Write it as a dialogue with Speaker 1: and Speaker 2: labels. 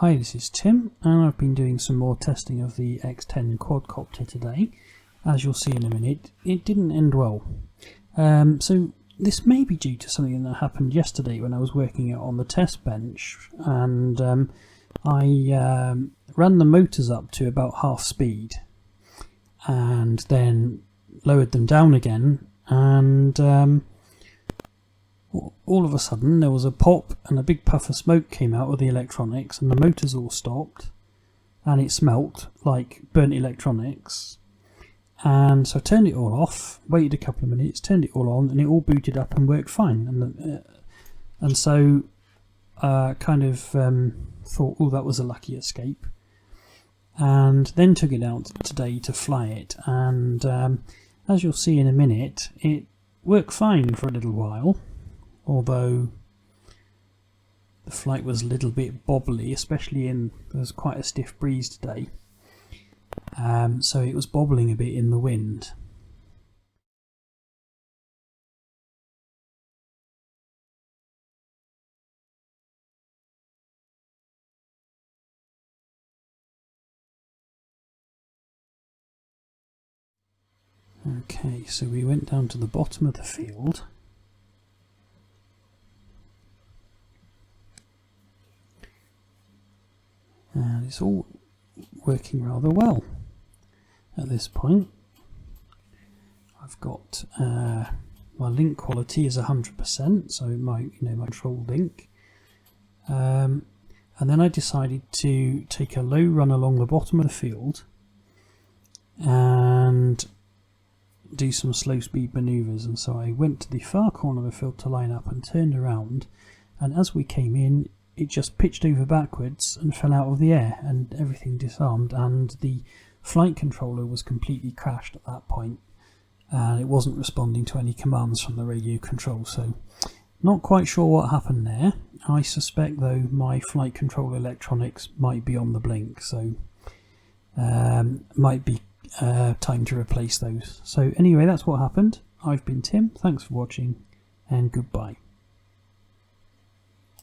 Speaker 1: Hi, this is Tim, and I've been doing some more testing of the X10 quadcopter today. As you'll see in a minute, it didn't end well. So this may be due to something that happened yesterday when I was working it on the test bench, and I ran the motors up to about half speed and then lowered them down again, and all of a sudden there was a pop and a big puff of smoke came out of the electronics, and the motors all stopped and it smelt like burnt electronics. And so I turned it all off, waited a couple of minutes, turned it all on, and it all booted up and worked fine. And so kind of thought, oh, that was a lucky escape, and then took it out today to fly it, and as you'll see in a minute, it worked fine for a little while, although the flight was a little bit bobbly, especially there was quite a stiff breeze today, so it was bobbling a bit in the wind. Okay, so we went down to the bottom of the field. And it's all working rather well at this point. I've got my link quality is 100%, so my control link. And then I decided to take a low run along the bottom of the field and do some slow speed maneuvers, and so I went to the far corner of the field to line up and turned around, and as we came in, it just pitched over backwards and fell out of the air, and everything disarmed, and the flight controller was completely crashed at that point, and it wasn't responding to any commands from the radio control. So not quite sure what happened there. I suspect though my flight control electronics might be on the blink, so might be time to replace those. So anyway, that's what happened. I've been Tim, thanks for watching, and goodbye.